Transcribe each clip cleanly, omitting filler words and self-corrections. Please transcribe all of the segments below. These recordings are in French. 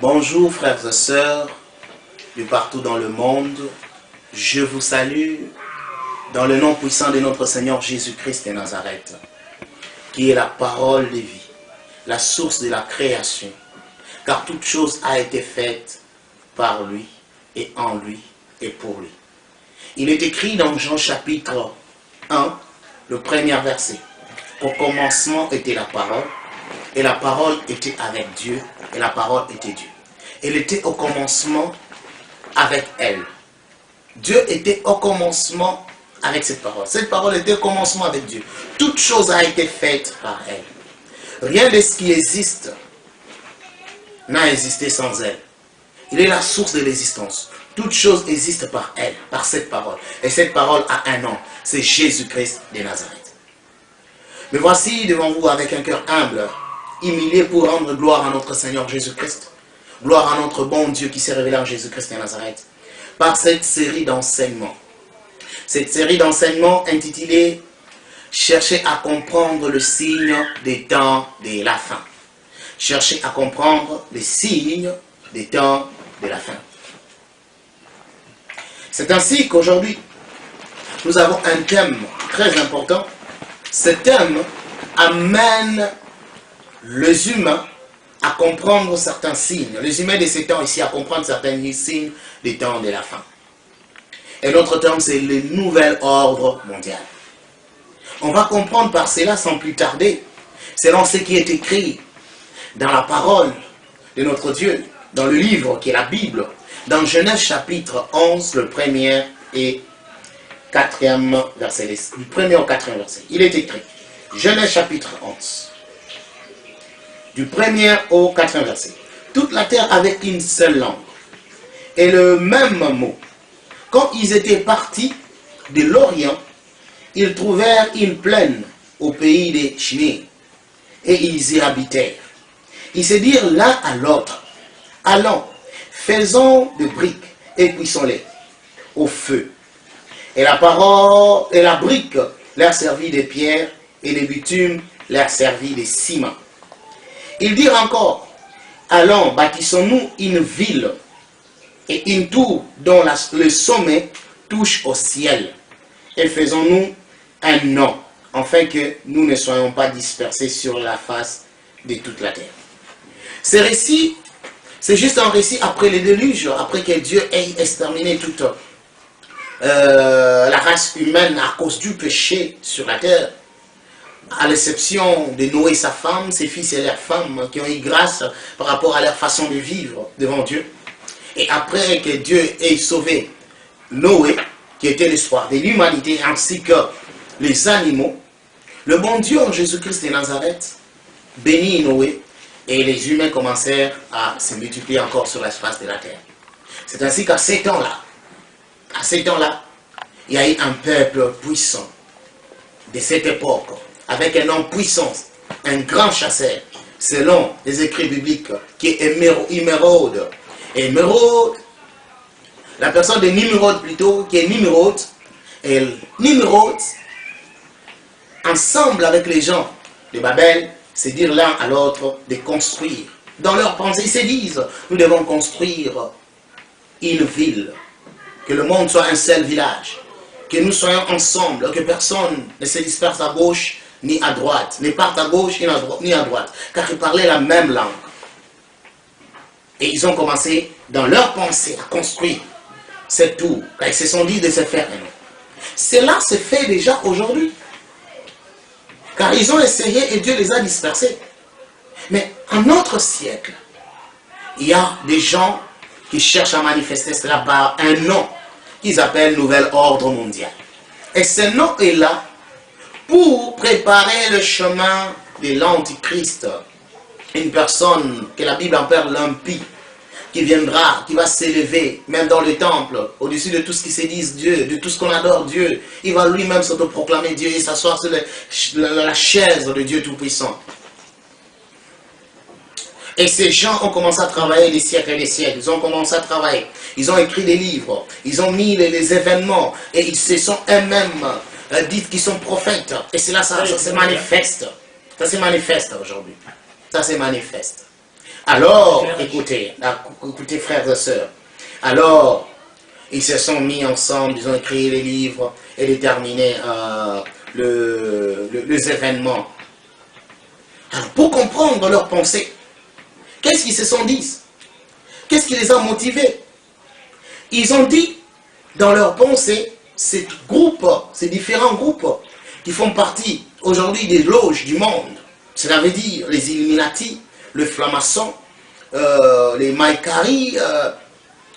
Bonjour frères et sœurs de partout dans le monde. Je vous salue dans le nom puissant de notre Seigneur Jésus-Christ de Nazareth, qui est la parole de vie, la source de la création, car toute chose a été faite par lui et en lui et pour lui. Il est écrit dans Jean chapitre 1, le premier verset. Au commencement était la parole, et la parole était avec Dieu, et la parole était Dieu. Elle était au commencement avec elle. Dieu était au commencement avec cette parole. Cette parole était au commencement avec Dieu. Toute chose a été faite par elle. Rien de ce qui existe n'a existé sans elle. Il est la source de l'existence. Toute chose existe par elle, par cette parole. Et cette parole a un nom. C'est Jésus-Christ de Nazareth. Me voici devant vous avec un cœur humble, humilié pour rendre gloire à notre Seigneur Jésus-Christ. Gloire à notre bon Dieu qui s'est révélé en Jésus-Christ de Nazareth. Par cette série d'enseignements. Cette série d'enseignements intitulée « Cherchez à comprendre le signe des temps de la fin ». Cherchez à comprendre les signes des temps de la fin. C'est ainsi qu'aujourd'hui, nous avons un thème très important. Ce thème amène les humains à comprendre certains signes. Les humains de ces temps ici à comprendre certains signes des temps de la fin. Et notre terme, c'est le nouvel ordre mondial. On va comprendre par cela sans plus tarder, selon ce qui est écrit dans la parole de notre Dieu, dans le livre qui est la Bible, dans Genèse chapitre 11, le premier et quatrième verset, du premier au quatrième verset. Il est écrit, Genèse chapitre 11, du premier au quatrième verset. Toute la terre avait une seule langue et le même mot. Quand ils étaient partis de l'Orient, ils trouvèrent une plaine au pays des Chinées et ils y habitèrent. Ils se dirent l'un à l'autre, allons, faisons des briques et cuisons-les au feu. Et la brique leur servit de pierre et le bitume leur servit de ciment. Ils dirent encore, allons, bâtissons-nous une ville et une tour dont le sommet touche au ciel. Et faisons-nous un nom, afin que nous ne soyons pas dispersés sur la face de toute la terre. Ce récit, c'est juste un récit après le déluge, après que Dieu ait exterminé toute la race humaine à cause du péché sur la terre, à l'exception de Noé et sa femme, ses fils et leurs femmes qui ont eu grâce par rapport à leur façon de vivre devant Dieu. Et après que Dieu ait sauvé Noé, qui était l'espoir de l'humanité, ainsi que les animaux, le bon Dieu en Jésus-Christ de Nazareth bénit Noé et les humains commencèrent à se multiplier encore sur l'espace de la terre. C'est ainsi qu'à ces temps-là, il y a eu un peuple puissant de cette époque, avec un homme puissant, un grand chasseur, selon les écrits bibliques, qui est Émeraude. Et Émeraude, la personne de Nimrod plutôt, qui est Nimrod, et Nimrod, ensemble avec les gens de Babel, se dire l'un à l'autre de construire. Dans leur pensée, ils se disent, nous devons construire une ville, que le monde soit un seul village, que nous soyons ensemble, que personne ne se disperse à gauche ni à droite, ne parte à gauche ni à droite, car ils parlaient la même langue. Et ils ont commencé, dans leur pensée, à construire cette tour, car ils se sont dit de se faire un nom. Cela se fait déjà aujourd'hui, car ils ont essayé et Dieu les a dispersés. Mais en notre siècle, il y a des gens qui cherchent à manifester cela par un nom qu'ils appellent Nouvel Ordre Mondial. Et ce nom est là pour préparer le chemin de l'Antichrist. Une personne que la Bible appelle l'impie, qui viendra, qui va s'élever, même dans le temple, au-dessus de tout ce qui se dit Dieu, de tout ce qu'on adore Dieu. Il va lui-même s'autoproclamer Dieu et s'asseoir sur la chaise de Dieu Tout-Puissant. Et ces gens ont commencé à travailler des siècles et des siècles. Ils ont commencé à travailler. Ils ont écrit des livres. Ils ont mis les événements. Et ils se sont eux-mêmes dit qu'ils sont prophètes. Et cela, ça se manifeste. Ça se manifeste aujourd'hui. Ça se manifeste. Alors, écoutez, écoutez frères et sœurs, alors, ils se sont mis ensemble, ils ont écrit les livres et déterminé les événements. Alors, pour comprendre leurs pensées, qu'est-ce qu'ils se sont dit? Qu'est-ce qui les a motivés? Ils ont dit, dans leurs pensées, ces différents groupes qui font partie aujourd'hui des loges du monde, cela veut dire les Illuminati, le franc-maçon, les Maïkari,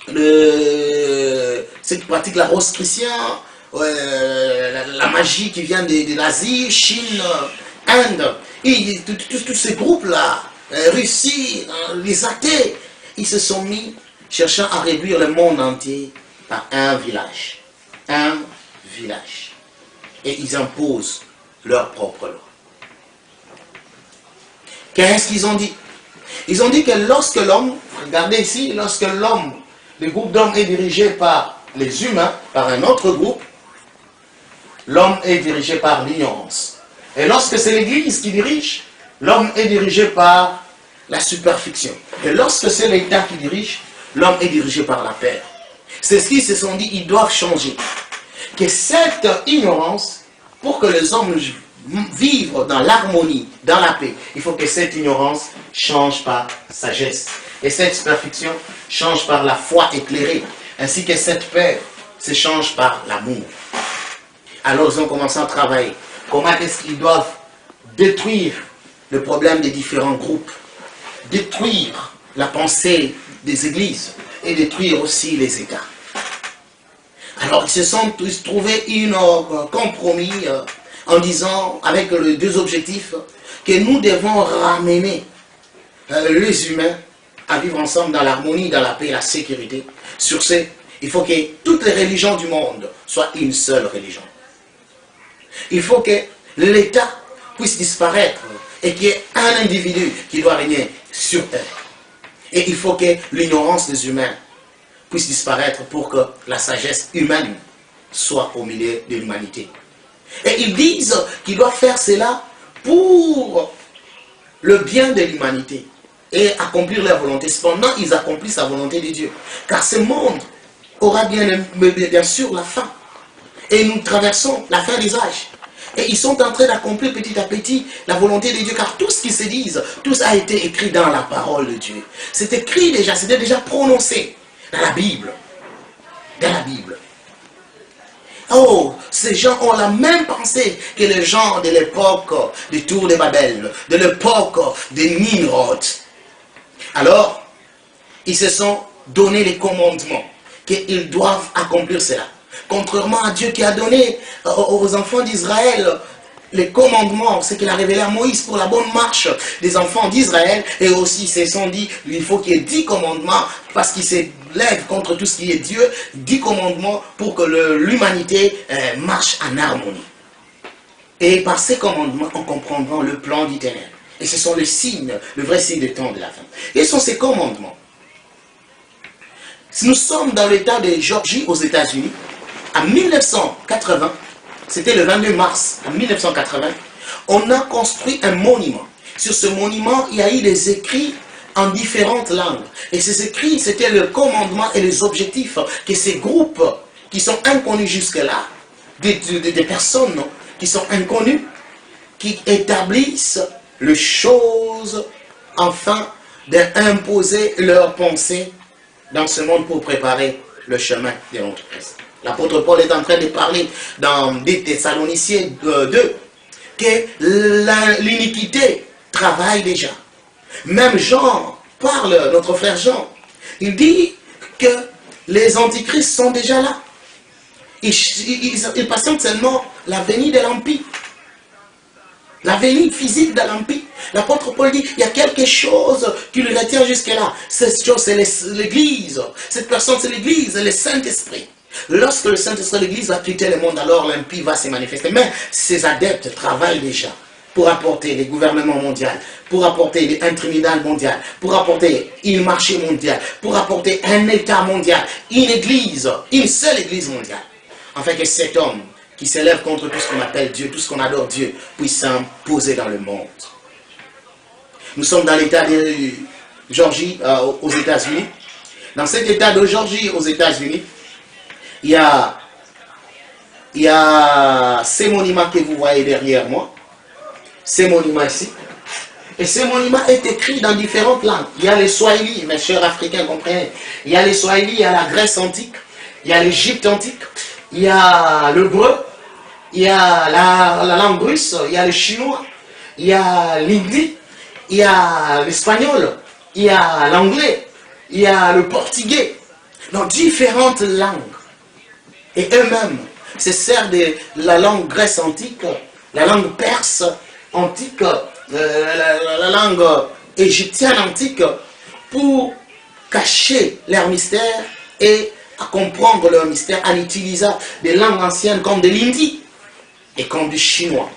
ceux qui pratiquent la rose chrétienne, la magie qui vient de l'Asie, Chine, Inde, et tous ces groupes-là, Russie, les athées, ils se sont mis cherchant à réduire le monde entier par un village. Un village. Et ils imposent leur propre loi. Qu'est-ce qu'ils ont dit? Ils ont dit que lorsque l'homme, regardez ici, lorsque l'homme, le groupe d'hommes est dirigé par les humains, par un autre groupe, l'homme est dirigé par l'ignorance. Et lorsque c'est l'Église qui dirige, l'homme est dirigé par la superfiction. Et lorsque c'est l'État qui dirige, l'homme est dirigé par la peur. C'est ce qu'ils se sont dit, ils doivent changer. Que cette ignorance, pour que les hommes vivent dans l'harmonie, dans la paix, il faut que cette ignorance change par sagesse. Et cette superfiction change par la foi éclairée. Ainsi que cette peur se change par l'amour. Alors ils ont commencé à travailler. Comment est-ce qu'ils doivent détruire le problème des différents groupes, détruire la pensée des églises et détruire aussi les États. Alors ils se sont trouvés un compromis en disant, avec les deux objectifs, que nous devons ramener les humains à vivre ensemble dans l'harmonie, dans la paix et la sécurité. Sur ce, il faut que toutes les religions du monde soient une seule religion. Il faut que l'État puisse disparaître et qu'il y ait un individu qui doit régner sur terre. Et il faut que l'ignorance des humains puisse disparaître pour que la sagesse humaine soit au milieu de l'humanité. Et ils disent qu'ils doivent faire cela pour le bien de l'humanité et accomplir leur volonté. Cependant, ils accomplissent la volonté de Dieu. Car ce monde aura bien sûr la fin. Et nous traversons la fin des âges. Et ils sont en train d'accomplir petit à petit la volonté de Dieu. Car tout ce qu'ils se disent, tout ça a été écrit dans la parole de Dieu. C'est écrit déjà, c'était déjà prononcé dans la Bible. Dans la Bible. Oh, ces gens ont la même pensée que les gens de l'époque du Tour de Babel, de l'époque de Nimrod. Alors, ils se sont donné les commandements qu'ils doivent accomplir cela. Contrairement à Dieu qui a donné aux enfants d'Israël les commandements, ce qu'il a révélé à Moïse pour la bonne marche des enfants d'Israël, et aussi ils se sont dit, il faut qu'il y ait 10 commandements, parce qu'ils s'élèvent contre tout ce qui est Dieu, 10 commandements pour que l'humanité marche en harmonie. Et par ces commandements, on comprendra le plan d'Éternel. Et ce sont les signes, le vrai signe des temps de la fin. Quels sont ces commandements? Nous sommes dans l'état de Géorgie aux États-Unis. En 1980, c'était le 22 mars 1980, on a construit un monument. Sur ce monument, il y a eu des écrits en différentes langues. Et ces écrits, c'était le commandement et les objectifs que ces groupes qui sont inconnus jusque-là, des personnes qui sont inconnues, qui établissent les choses afin d'imposer leurs pensées dans ce monde pour préparer le chemin de notre Christ. L'apôtre Paul est en train de parler dans des Thessaloniciens 2 que l'iniquité travaille déjà. Même Jean parle, notre frère Jean, il dit que les antichrists sont déjà là. Ils patientent seulement la venue de l'Empire. La venue physique de l'Empire. L'apôtre Paul dit, il y a quelque chose qui le retient jusque-là. Cette chose, c'est l'Église. Cette personne, c'est l'Église, le Saint-Esprit. Lorsque le Saint-Esprit de l'Église va quitter le monde, alors l'Empire va se manifester. Mais ces adeptes travaillent déjà pour apporter les gouvernements mondiaux, pour apporter un tribunal mondial, pour apporter un marché mondial, pour apporter un État mondial, une Église, une seule Église mondiale. Afin que cet homme qui s'élève contre tout ce qu'on appelle Dieu, tout ce qu'on adore Dieu, puisse s'imposer dans le monde. Nous sommes dans l'état Georgie, aux États-Unis. Dans cet État de Georgie, aux États-Unis, il y a ces monuments que vous voyez derrière moi. Ces monuments ici. Et ce monument est écrit dans différentes langues. Il y a les Swahili, mes chers Africains, comprenez. Il y a les Swahili, il y a la Grèce antique, il y a l'Égypte antique, il y a l'hébreu, il y a la langue russe, il y a le chinois, il y a l'hindi, il y a l'espagnol, il y a l'anglais, il y a le portugais. Donc différentes langues. Et eux-mêmes se servent de la langue grecque antique, la langue perse antique, la langue égyptienne antique pour cacher leur mystère et à comprendre leur mystère en utilisant des langues anciennes comme de l'hindi et comme du chinois.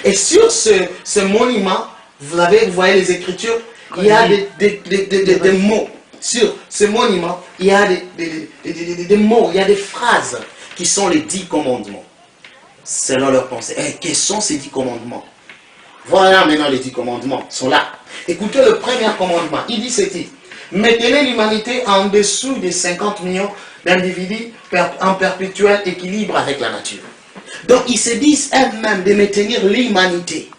Et sur ce monument, vous voyez les écritures, il y a des mots. Sur ce monument, il y a des mots, il y a des phrases qui sont les 10 commandements. Selon leur pensée. Et quels sont ces 10 commandements? Voilà maintenant les 10 commandements, sont là. Écoutez le premier commandement, il dit ceci: maintenez l'humanité en dessous des 50 millions d'individus en perpétuel équilibre avec la nature. Donc ils se disent eux-mêmes de maintenir l'humanité.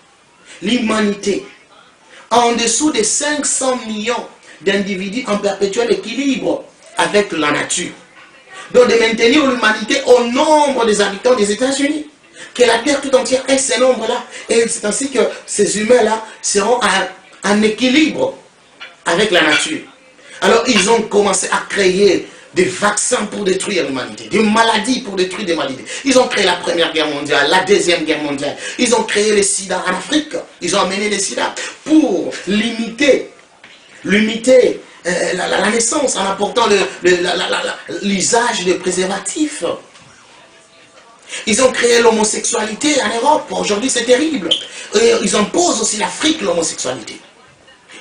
L'humanité en dessous des 500 millions d'individus en perpétuel équilibre avec la nature. Donc de maintenir l'humanité au nombre des habitants des États-Unis. Que la terre tout entière ait ces nombres-là. Et c'est ainsi que ces humains-là seront en équilibre avec la nature. Alors ils ont commencé à créer des vaccins pour détruire l'humanité, des maladies pour détruire des maladies. Ils ont créé la Première Guerre mondiale, la Deuxième Guerre mondiale. Ils ont créé le sida en Afrique. Ils ont amené le sida pour limiter la naissance en apportant l'usage des préservatifs. Ils ont créé l'homosexualité en Europe. Aujourd'hui, c'est terrible. Et ils imposent aussi l'Afrique, l'homosexualité.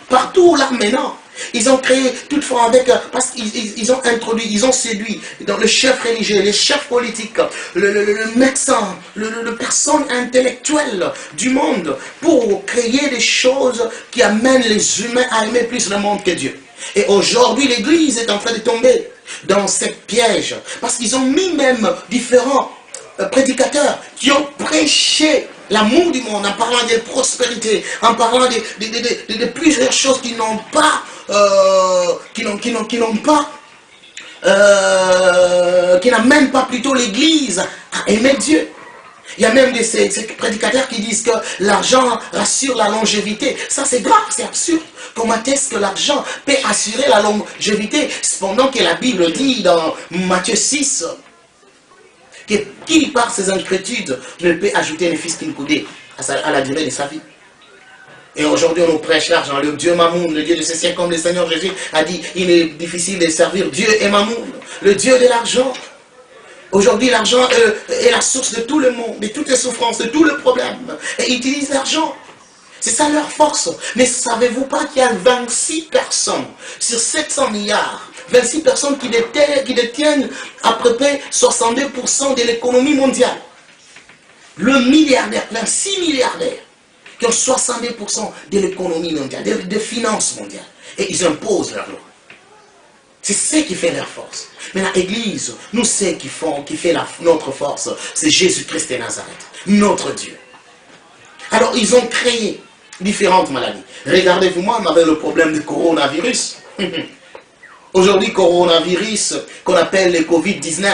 Partout là maintenant, ils ont créé toutefois avec, parce qu'ils ont introduit, ils ont séduit dans le chef religieux, les chefs politiques, le médecin, le personne intellectuelle du monde pour créer des choses qui amènent les humains à aimer plus le monde que Dieu. Et aujourd'hui, l'Église est en train de tomber dans ce piège parce qu'ils ont mis même différents prédicateurs qui ont prêché l'amour du monde en parlant de prospérité, en parlant de plusieurs choses qui n'ont pas, qui n'amènent pas plutôt l'Église à aimer Dieu. Il y a même ces prédicateurs qui disent que l'argent rassure la longévité. Ça c'est grave, c'est absurde. Comment est-ce que l'argent peut assurer la longévité, cependant que la Bible dit dans Matthieu 6, que qui par ses inquiétudes ne peut ajouter un fils qu'une coudée à la durée de sa vie. Et aujourd'hui on nous prêche l'argent, le Dieu Mamoun, le Dieu de ce siècle, comme le Seigneur Jésus a dit, il est difficile de servir Dieu et Mamoun, le Dieu de l'argent. Aujourd'hui l'argent est la source de tout le monde, de toutes les souffrances, de tous les problèmes. Et ils utilisent l'argent. C'est ça leur force. Mais savez-vous pas qu'il y a 26 personnes sur 700 milliards, 26 personnes qui détiennent à peu près 62% de l'économie mondiale. Le milliardaire, 26 milliardaires, qui ont 62% de l'économie mondiale, des finances mondiales. Et ils imposent leur loi. C'est ce qui fait leur force. Mais l'Église, nous savons qui fait notre force, c'est Jésus-Christ de Nazareth, notre Dieu. Alors ils ont créé différentes maladies. Regardez-vous, moi, on avait le problème du coronavirus. Aujourd'hui, coronavirus, qu'on appelle le Covid-19,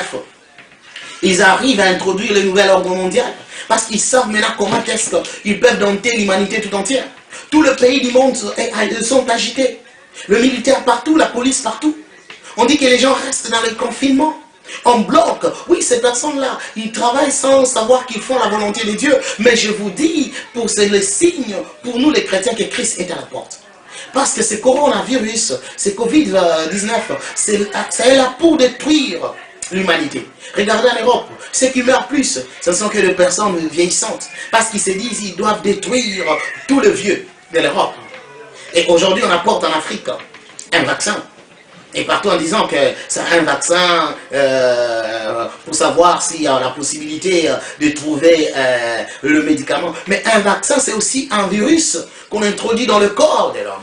ils arrivent à introduire le nouvel ordre mondial. Parce qu'ils savent maintenant comment est-ce qu'ils peuvent dompter l'humanité tout entière. Tous les pays du monde sont agités. Le militaire partout, la police partout. On dit que les gens restent dans le confinement. On bloque. Oui, ces personnes-là, ils travaillent sans savoir qu'ils font la volonté de Dieu. Mais je vous dis, c'est le signe pour nous les chrétiens que Christ est à la porte. Parce que ce coronavirus, ce Covid-19, c'est là pour détruire l'humanité. Regardez en Europe, ceux qui meurent plus, ce ne sont que des personnes vieillissantes. Parce qu'ils se disent qu'ils doivent détruire tout le vieux de l'Europe. Et aujourd'hui, on apporte en Afrique un vaccin. Et partout en disant que c'est un vaccin pour savoir s'il y a la possibilité de trouver le médicament. Mais un vaccin, c'est aussi un virus qu'on introduit dans le corps de l'homme.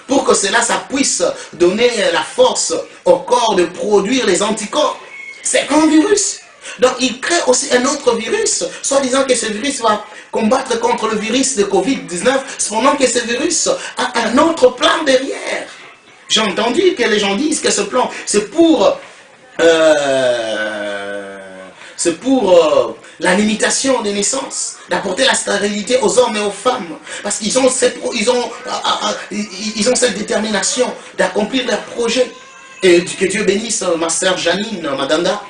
pour que cela, ça puisse donner la force au corps de produire les anticorps. C'est un virus. Donc il crée aussi un autre virus, soit disant que ce virus va combattre contre le virus de Covid-19, cependant que ce virus a un autre plan derrière. J'ai entendu que les gens disent que ce plan, c'est pour la limitation des naissances, d'apporter la stérilité aux hommes et aux femmes, parce qu'ils ont cette détermination d'accomplir leurs projets. Et que Dieu bénisse ma sœur Janine Maganda,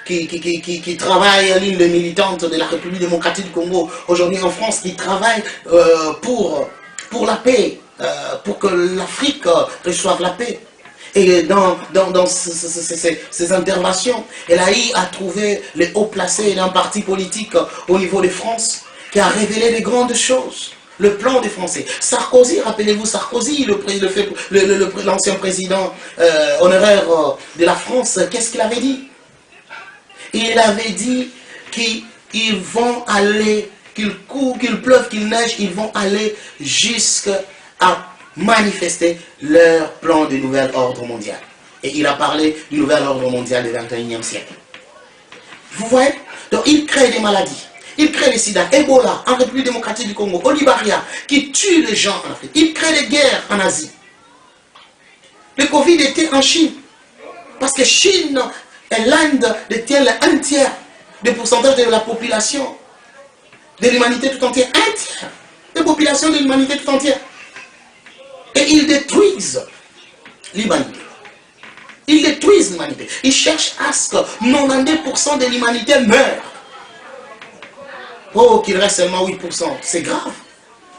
qui travaille à l'île de militante de la République démocratique du Congo, aujourd'hui en France, qui travaille pour la paix, pour que l'Afrique reçoive la paix. Et dans ces interventions, elle a eu à trouver les hauts placés d'un parti politique au niveau de France qui a révélé de grandes choses. Le plan des Français. Sarkozy, rappelez-vous Sarkozy, l'ancien président honoraire de la France, qu'est-ce qu'il avait dit? Il avait dit qu'ils vont aller, qu'il court, qu'il pleuve, qu'il neige, ils vont aller jusqu'à manifester leur plan de nouvel ordre mondial. Et il a parlé du nouvel ordre mondial du 21e siècle. Vous voyez? Donc il crée des maladies. Il crée les sida, Ebola, en République démocratique du Congo, Olibaria, qui tue les gens en Afrique. Il crée des guerres en Asie. Le Covid était en Chine. Parce que Chine et l'Inde détiennent un tiers du pourcentage de la population de l'humanité tout entière. Un tiers de la population de l'humanité tout entière. Et ils détruisent l'humanité. Ils détruisent l'humanité. Ils cherchent à ce que 92% de l'humanité meure. Oh, qu'il reste seulement 8%. C'est grave.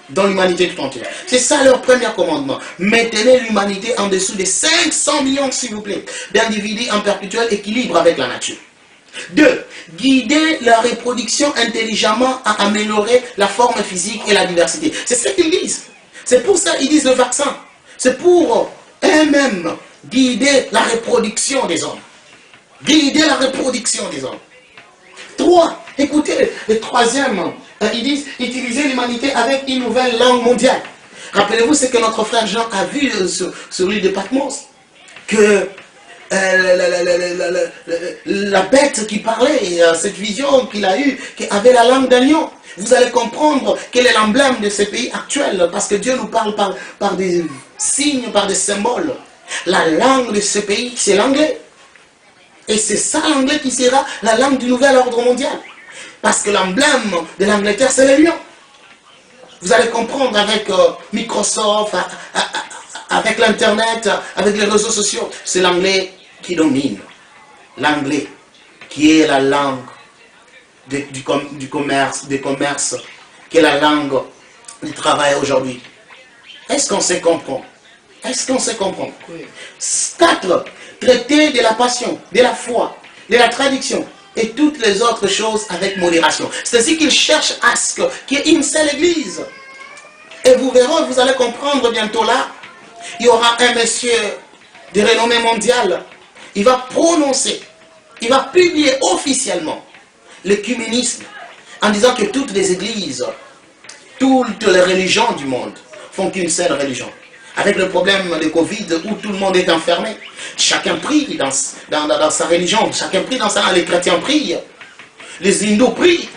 Dans l'humanité tout entière. C'est ça leur premier commandement. Maintenez l'humanité en dessous de 500 millions, s'il vous plaît, d'individus en perpétuel équilibre avec la nature. 2. Guider la reproduction intelligemment à améliorer la forme physique et la diversité. C'est ce qu'ils disent. C'est pour ça qu'ils disent le vaccin. C'est pour eux-mêmes guider la reproduction des hommes. Guider la reproduction des hommes. 3. Écoutez, le troisième, ils disent utiliser l'humanité avec une nouvelle langue mondiale. Rappelez-vous ce que notre frère Jean a vu sur l'île de Patmos. Que la bête qui parlait, cette vision qu'il a eue, qui avait la langue d'un lion. Vous allez comprendre quel est l'emblème de ce pays actuel, parce que Dieu nous parle par des signes, par des symboles. La langue de ce pays, c'est l'anglais. Et c'est ça l'anglais qui sera la langue du nouvel ordre mondial. Parce que l'emblème de l'Angleterre, c'est le lion. Vous allez comprendre avec Microsoft, avec l'Internet, avec les réseaux sociaux. C'est l'anglais qui domine. L'anglais qui est la langue du commerce, qui est la langue du travail aujourd'hui. Est-ce qu'on se comprend? Est-ce qu'on se comprend? 4. Traiter de la passion, de la foi, de la traduction et toutes les autres choses avec modération. C'est ainsi qu'ils cherchent à ce qu'il y ait une seule église. Et vous verrez, vous allez comprendre bientôt là, il y aura un monsieur de renommée mondiale. Il va prononcer, il va publier officiellement l'écuménisme en disant que toutes les églises, toutes les religions du monde font qu'une seule religion. Avec le problème de Covid où tout le monde est enfermé, chacun prie dans sa religion, chacun prie dans sa... Les chrétiens prient, les hindous prient,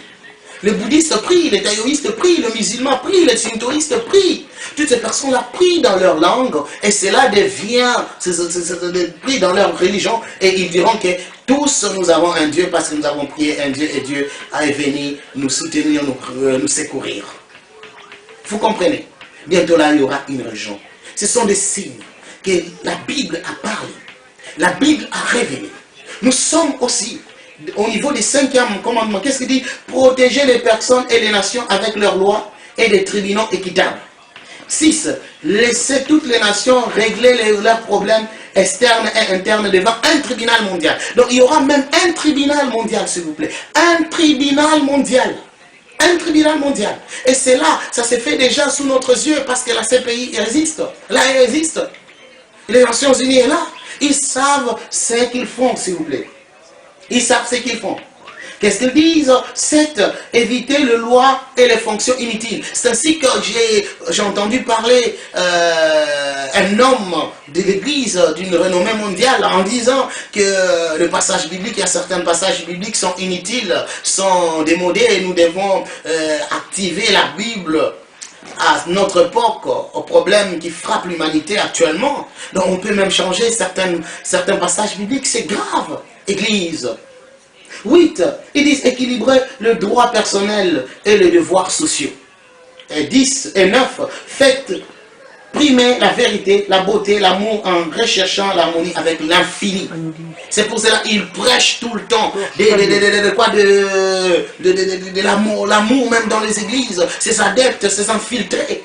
les bouddhistes prient, les taoïstes prient, les musulmans prient, les shintoïstes prient. Toutes ces personnes-là prient dans leur langue et cela devient pris dans leur religion et ils diront que tous nous avons un Dieu parce que nous avons prié un Dieu et Dieu est venu nous soutenir, nous secourir. Vous comprenez? Bientôt là, il y aura une religion. Ce sont des signes que la Bible a parlé. La Bible a révélé. Nous sommes aussi, au niveau des 5e commandements, qu'est-ce qu'il dit? Protéger les personnes et les nations avec leurs lois et des tribunaux équitables. 6. Laisser toutes les nations régler leurs problèmes externes et internes devant un tribunal mondial. Donc il y aura même un tribunal mondial, s'il vous plaît. Un tribunal mondial. Un tribunal mondial. Et c'est là, ça s'est fait déjà sous notre yeux parce que la CPI existe. Là, elle existe. Les Nations Unies sont là. Ils savent ce qu'ils font, s'il vous plaît. Ils savent ce qu'ils font. Qu'est-ce qu'ils disent? C'est éviter les lois et les fonctions inutiles. C'est ainsi que j'ai entendu parler un homme de l'église d'une renommée mondiale en disant que le passage biblique, il y a certains passages bibliques sont inutiles, sont démodés et nous devons activer la Bible à notre époque, aux problèmes qui frappent l'humanité actuellement. Donc on peut même changer certains passages bibliques, c'est grave, Église. 8, ils disent équilibrer le droit personnel et les devoirs sociaux. Et 10 et 9, faites primer la vérité, la beauté, l'amour en recherchant l'harmonie avec l'infini. C'est pour cela qu'il prêche tout le temps de l'amour même dans les églises. Ces adeptes, ces infiltrés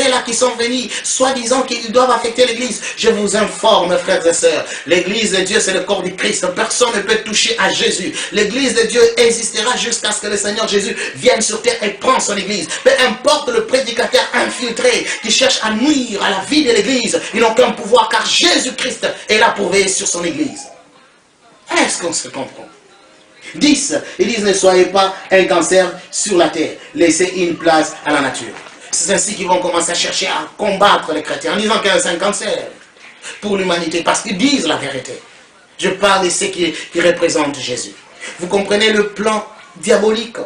là qui sont venus, soi-disant qu'ils doivent affecter l'église. Je vous informe, frères et sœurs, l'église de Dieu c'est le corps du Christ. Personne ne peut toucher à Jésus. L'église de Dieu existera jusqu'à ce que le Seigneur Jésus vienne sur terre et prenne son église. Peu importe le prédicateur infiltré qui cherche à nuire à la vie de l'église, ils n'ont qu'un pouvoir car Jésus-Christ est là pour veiller sur son église. Est-ce qu'on se comprend? 10, ils disent ne soyez pas un cancer sur la terre, laissez une place à la nature. C'est ainsi qu'ils vont commencer à chercher à combattre les chrétiens en disant que c'est un cancer pour l'humanité parce qu'ils disent la vérité. Je parle de ceux qui représentent Jésus. Vous comprenez le plan diabolique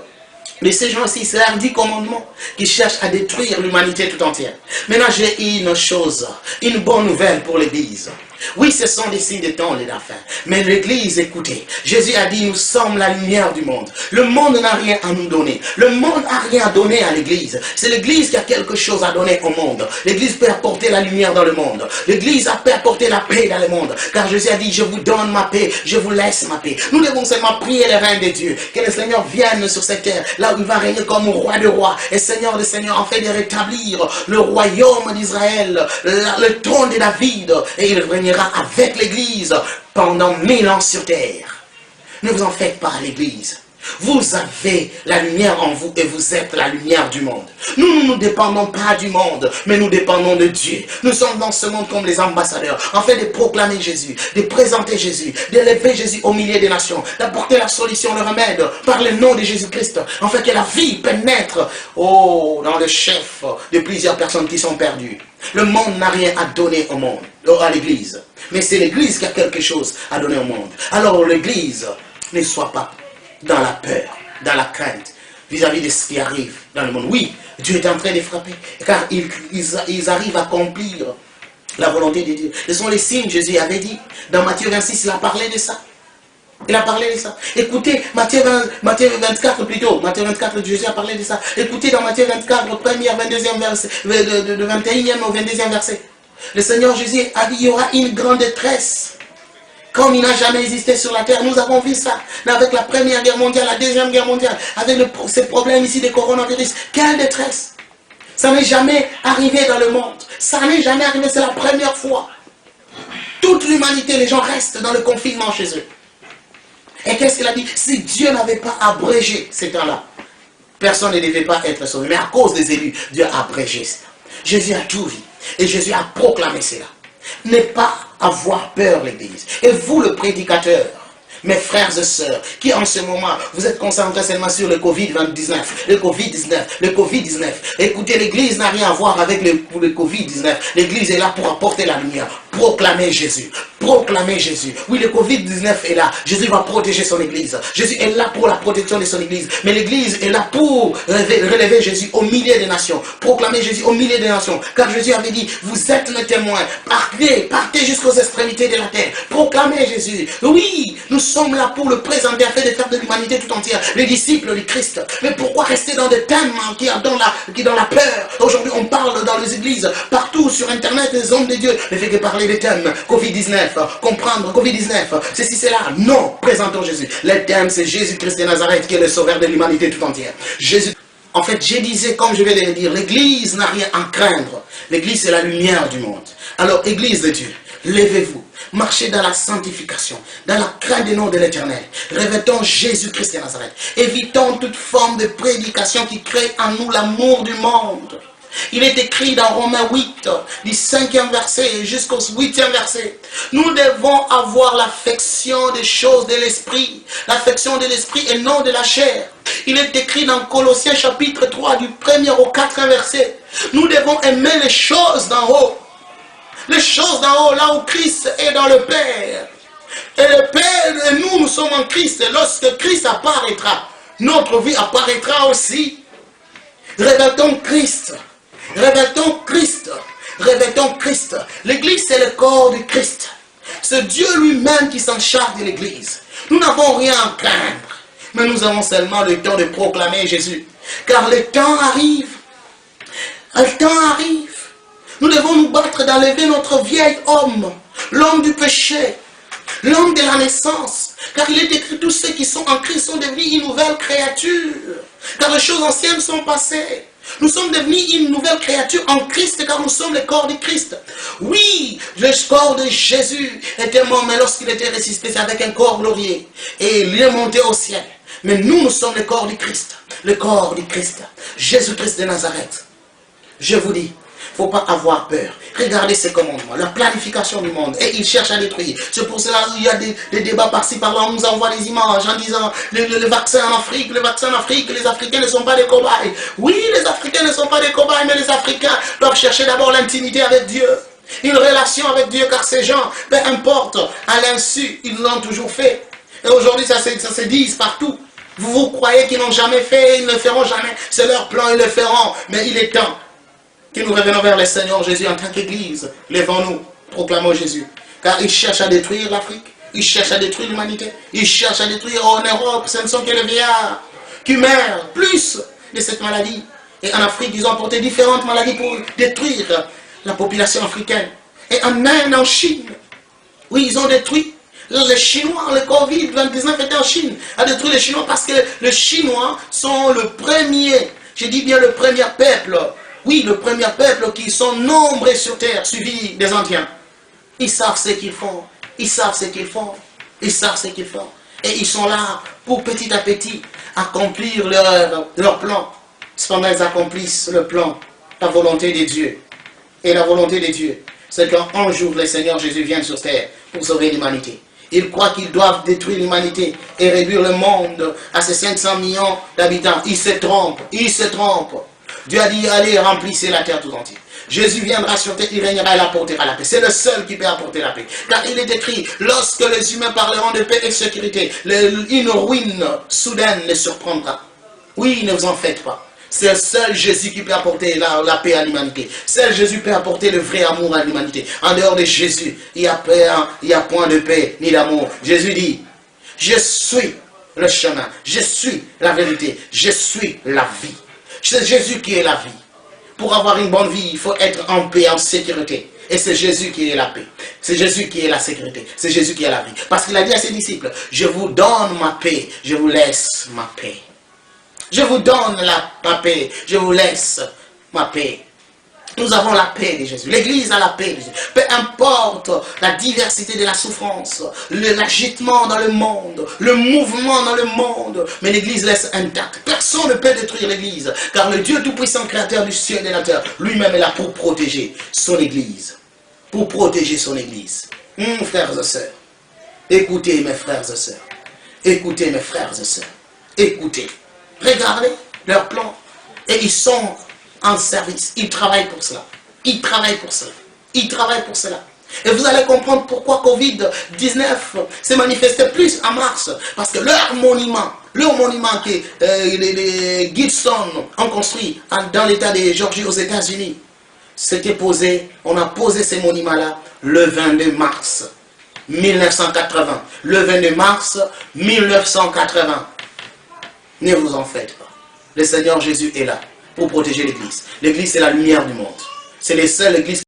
de ces gens-ci, c'est un 10 commandements qui cherchent à détruire l'humanité tout entière. Maintenant, j'ai une chose, une bonne nouvelle pour l'Église. Oui, ce sont des signes des temps et de la fin. Mais l'Église, écoutez, Jésus a dit, nous sommes la lumière du monde. Le monde n'a rien à nous donner. Le monde n'a rien à donner à l'Église. C'est l'Église qui a quelque chose à donner au monde. L'Église peut apporter la lumière dans le monde. L'Église peut apporter la paix dans le monde. Car Jésus a dit, je vous donne ma paix, je vous laisse ma paix. Nous devons seulement prier les reins de Dieu. Que le Seigneur vienne sur cette terre, là où il va régner comme roi de rois. Et Seigneur de Seigneur, en fait de rétablir le royaume d'Israël, le trône de David. Et il régnera avec l'Église pendant 1000 ans sur terre. Ne vous en faites pas à l'Église. Vous avez la lumière en vous et vous êtes la lumière du monde. Nous ne dépendons pas du monde, mais nous dépendons de Dieu. Nous sommes dans ce monde comme les ambassadeurs, en fait de proclamer Jésus, de présenter Jésus, d'élever Jésus au milieu des nations, d'apporter la solution, le remède par le nom de Jésus-Christ, en fait que la vie pénètre dans le chef de plusieurs personnes qui sont perdues. Le monde n'a rien à donner au monde, à l'Église. Mais c'est l'Église qui a quelque chose à donner au monde. Alors l'Église ne soit pas dans la peur, dans la crainte, vis-à-vis de ce qui arrive dans le monde. Oui, Dieu est en train de frapper, car ils arrivent à accomplir la volonté de Dieu. Ce sont les signes, Jésus avait dit. Dans Matthieu 26, il a parlé de ça. Il a parlé de ça. Écoutez, Matthieu 24 plutôt. Matthieu 24, Jésus a parlé de ça. Écoutez dans Matthieu 24, le 1er à 22e verset, de 21e au 22e verset. Le Seigneur Jésus a dit, il y aura une grande détresse. Comme il n'a jamais existé sur la terre, nous avons vu ça. Avec la Première Guerre mondiale, la Deuxième Guerre mondiale, avec ces problèmes ici de coronavirus. Quelle détresse! Ça n'est jamais arrivé dans le monde. Ça n'est jamais arrivé, c'est la première fois. Toute l'humanité, les gens restent dans le confinement chez eux. Et qu'est-ce qu'il a dit? Si Dieu n'avait pas abrégé ces temps-là, personne ne devait pas être sauvé. Mais à cause des élus, Dieu a abrégé ça. Jésus a tout vu. Et Jésus a proclamé cela. Ne pas avoir peur, l'Église. Et vous, le prédicateur, mes frères et sœurs, qui en ce moment, vous êtes concentrés seulement sur le Covid-19, le Covid-19, le Covid-19. Écoutez, l'Église n'a rien à voir avec le Covid-19. L'Église est là pour apporter la lumière. Proclamer Jésus. Proclamer Jésus. Oui, le Covid-19 est là. Jésus va protéger son Église. Jésus est là pour la protection de son Église. Mais l'Église est là pour relever Jésus au milieu des nations. Proclamer Jésus au milieu des nations. Car Jésus avait dit, vous êtes mes témoins. Partez jusqu'aux extrémités de la terre. Proclamez Jésus. Oui, nous sommes là pour le présenter afin de faire de l'humanité tout entière les disciples du Christ. Mais pourquoi rester dans des thèmes qui sont dans la peur? Aujourd'hui, on parle dans les églises, partout sur Internet, les hommes de Dieu ne font que parler des thèmes. Covid-19, comprendre Covid-19, ceci, c'est là. Non, présentons Jésus. Le thème, c'est Jésus-Christ de Nazareth qui est le sauveur de l'humanité tout entière. Jésus. En fait, je disais, comme je vais le dire, l'Église n'a rien à craindre. L'Église, c'est la lumière du monde. Alors, Église de Dieu, levez-vous. Marchez dans la sanctification, dans la crainte du nom de l'Éternel. Revêtons Jésus-Christ de Nazareth. Évitons toute forme de prédication qui crée en nous l'amour du monde. Il est écrit dans Romains 8, du 5e verset jusqu'au 8e verset. Nous devons avoir l'affection des choses de l'esprit. L'affection de l'esprit et non de la chair. Il est écrit dans Colossiens chapitre 3, du 1er au 4e verset. Nous devons aimer les choses d'en haut. Les choses d'en haut, là où Christ est dans le Père. Et le Père et nous sommes en Christ. Et lorsque Christ apparaîtra, notre vie apparaîtra aussi. Revêtons Christ. Revêtons Christ. Revêtons Christ. L'église, c'est le corps du Christ. C'est Dieu lui-même qui s'en charge de l'église. Nous n'avons rien à craindre. Mais nous avons seulement le temps de proclamer Jésus. Car le temps arrive. Le temps arrive. Nous devons nous battre d'enlever notre vieil homme. L'homme du péché. L'homme de la naissance. Car il est écrit, tous ceux qui sont en Christ sont devenus une nouvelle créature. Car les choses anciennes sont passées. Nous sommes devenus une nouvelle créature en Christ, car nous sommes le corps du Christ. Oui, le corps de Jésus était mort, mais lorsqu'il était ressuscité, c'est avec un corps glorieux. Et il est monté au ciel. Mais nous sommes le corps du Christ. Le corps du Christ. Jésus-Christ de Nazareth. Je vous dis, il ne faut pas avoir peur. Regardez ces commandements, la planification du monde. Et ils cherchent à détruire. C'est pour cela qu'il y a des débats par-ci, par-là. On nous envoie des images en disant le vaccin en Afrique, les Africains ne sont pas des cobayes. Oui, les Africains ne sont pas des cobayes, mais les Africains doivent chercher d'abord l'intimité avec Dieu. Une relation avec Dieu, car ces gens, peu importe, à l'insu, ils l'ont toujours fait. Et aujourd'hui, ça se dit partout. Vous croyez qu'ils n'ont jamais fait, ils ne le feront jamais. C'est leur plan, ils le feront. Mais il est temps que nous revenons vers le Seigneur Jésus en tant qu'Église. Lèvons-nous, proclamons Jésus. Car il cherche à détruire l'Afrique. Il cherche à détruire l'humanité. Il cherche à détruire en Europe. Ce ne sont que les vieillards qui meurent plus de cette maladie. Et en Afrique, ils ont apporté différentes maladies pour détruire la population africaine. Et en Inde, en Chine, oui, ils ont détruit. Les Chinois, le Covid-19 était en Chine, a détruit les Chinois parce que les Chinois sont le premier, je dis bien le premier peuple, oui, le premier peuple qui sont nombreux sur terre, suivi des Indiens. Ils savent ce qu'ils font, ils savent ce qu'ils font, ils savent ce qu'ils font. Et ils sont là pour petit à petit accomplir leur plan. Cependant, ils accomplissent le plan, la volonté de Dieu. Et la volonté de Dieu, c'est qu'un jour, le Seigneur Jésus vienne sur terre pour sauver l'humanité. Ils croient qu'ils doivent détruire l'humanité et réduire le monde à ces 500 millions d'habitants. Ils se trompent, ils se trompent. Dieu a dit, allez, remplissez la terre tout entière. Jésus viendra sur terre, il régnera, il apportera la paix. C'est le seul qui peut apporter la paix. Car il est écrit, lorsque les humains parleront de paix et de sécurité, une ruine soudaine les surprendra. Oui, ne vous en faites pas. C'est seul Jésus qui peut apporter la paix à l'humanité. Seul Jésus peut apporter le vrai amour à l'humanité. En dehors de Jésus, il n'y a point de paix ni d'amour. Jésus dit, je suis le chemin, je suis la vérité, je suis la vie. C'est Jésus qui est la vie. Pour avoir une bonne vie, il faut être en paix, en sécurité. Et c'est Jésus qui est la paix. C'est Jésus qui est la sécurité. C'est Jésus qui est la vie. Parce qu'il a dit à ses disciples, je vous donne ma paix, je vous laisse ma paix. Je vous donne ma paix, je vous laisse ma paix. Nous avons la paix de Jésus. L'Église a la paix de Jésus. Peu importe la diversité de la souffrance, l'agitement dans le monde, le mouvement dans le monde, mais l'Église laisse intacte. Personne ne peut détruire l'Église, car le Dieu Tout-Puissant, Créateur du ciel et de la terre, lui-même est là pour protéger son Église. Pour protéger son Église. Frères et sœurs, écoutez mes frères et sœurs. Écoutez mes frères et sœurs. Écoutez. Regardez leur plan. Et ils sont en service. Ils travaillent pour cela. Ils travaillent pour cela. Ils travaillent pour cela. Et vous allez comprendre pourquoi Covid-19 s'est manifesté plus en mars. Parce que leur monument que les Gibson ont construit dans l'état de Georgie aux États-Unis, c'était posé, on a posé ces monuments-là le 22 mars 1980. Le 22 mars 1980. Ne vous en faites pas. Le Seigneur Jésus est là pour protéger l'Église. L'Église, c'est la lumière du monde. C'est les seules églises